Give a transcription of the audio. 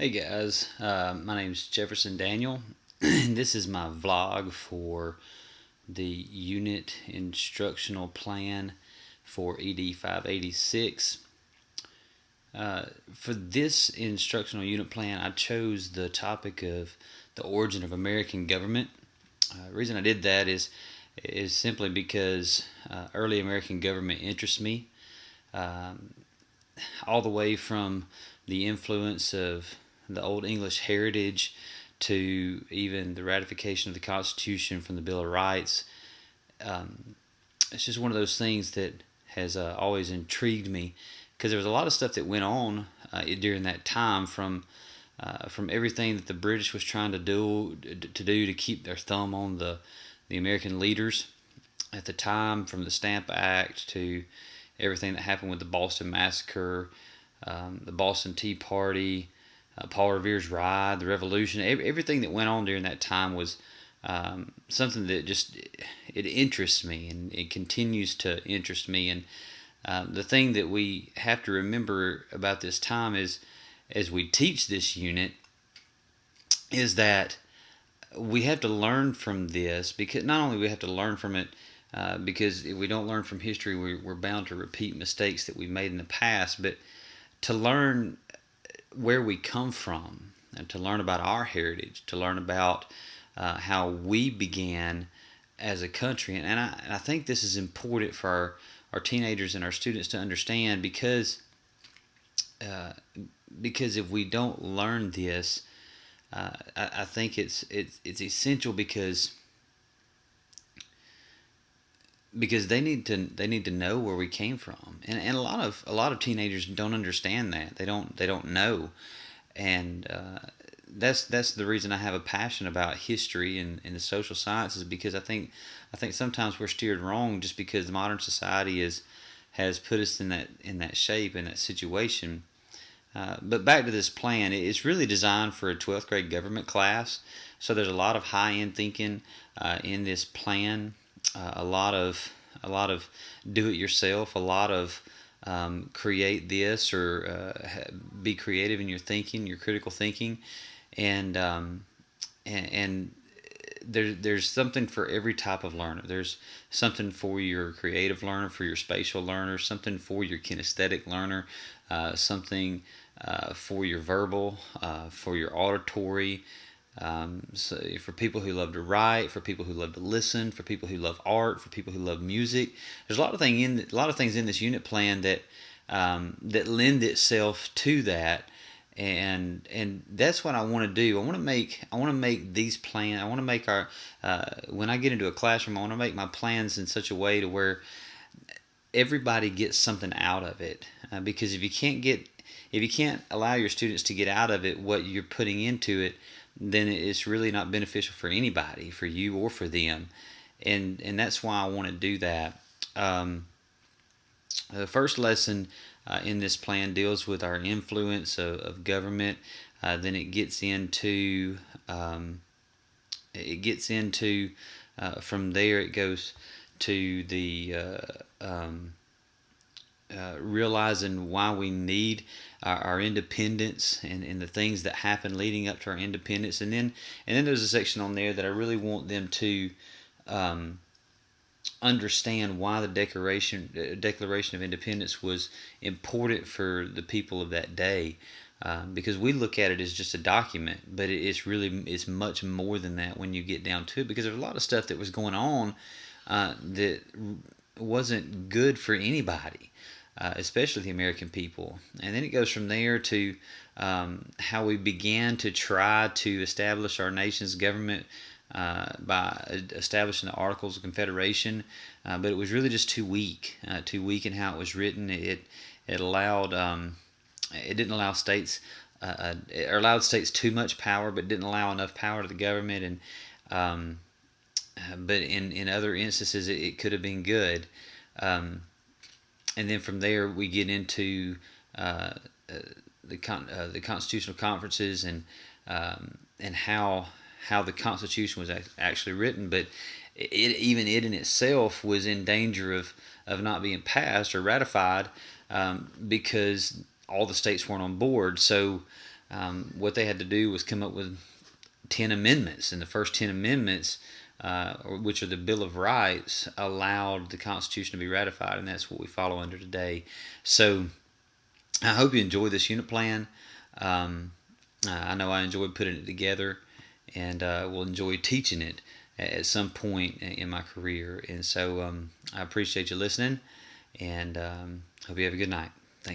Hey guys, my name's Jefferson Daniel, and this is my vlog for the unit instructional plan for ED 586. For this instructional unit plan, I chose the topic of the origin of American government. The reason I did that is simply because early American government interests me, um, all the way from the influence of the Old English heritage to even the ratification of the Constitution from the Bill of Rights. Um, it's just one of those things that has always intrigued me because there was a lot of stuff that went on during that time from everything that the British was trying to do to keep their thumb on the American leaders at the time, from the Stamp Act to everything that happened with the Boston Massacre, the Boston Tea Party, Paul Revere's ride, the Revolution. Everything that went on during that time was something that just it interests me, and it continues to interest me. And the thing that we have to remember about this time is, as we teach this unit, is that we have to learn from this, because not only we have to learn from it, because if we don't learn from history, we're bound to repeat mistakes that we've made in the past, but to learn where we come from, and to learn about our heritage, to learn about how we began as a country. And I think this is important for our teenagers and our students to understand, uh, because if we don't learn this, I think it's essential, because they need to know where we came from, and a lot of teenagers don't understand that. They don't know, and that's the reason I have a passion about history and the social sciences, because I think sometimes we're steered wrong just because modern society has put us in that shape, in that situation. But back to this plan, it's really designed for a 12th grade government class. So there's a lot of high end thinking in this plan, a lot of do it yourself, a lot of create this, or be creative in your thinking, your critical thinking, and and there's something for every type of learner. There's something for your creative learner, for your spatial learner, something for your kinesthetic learner, something for your verbal, for your auditory. So for people who love to write, for people who love to listen, for people who love art, for people who love music, there's a lot of things in this unit plan that lend itself to that, and that's what I want to do. I want to make these plans. I want to make our when I get into a classroom, I want to make my plans in such a way to where everybody gets something out of it. Because if you can't allow your students to get out of it what you're putting into it, then it's really not beneficial for anybody, for you or for them. And that's why I want to do that. Um, the first lesson in this plan deals with our influence of government. Then from there it goes to the realizing why we need our independence, and the things that happen leading up to our independence. And then there's a section on there that I really want them to um, understand why the Declaration of Independence was important for the people of that day. Because we look at it as just a document, but it's much more than that when you get down to it. Because there's a lot of stuff that was going on that wasn't good for anybody, especially the American people. And then it goes from there to how we began to try to establish our nation's government by establishing the Articles of Confederation, but it was really just too weak in how it was written. It didn't allow states, it allowed states too much power, but didn't allow enough power to the government. And but in other instances, it could have been good. Um, and then from there we get into uh, the constitutional conferences, and how the Constitution was actually written. But even it in itself was in danger of not being passed or ratified, because all the states weren't on board. So what they had to do was come up with 10 amendments, and the first 10 amendments, which are the Bill of Rights, allowed the Constitution to be ratified, and that's what we follow under today. So I hope you enjoy this unit plan. I know I enjoyed putting it together, and will enjoy teaching it at some point in my career. And so I appreciate you listening, and hope you have a good night.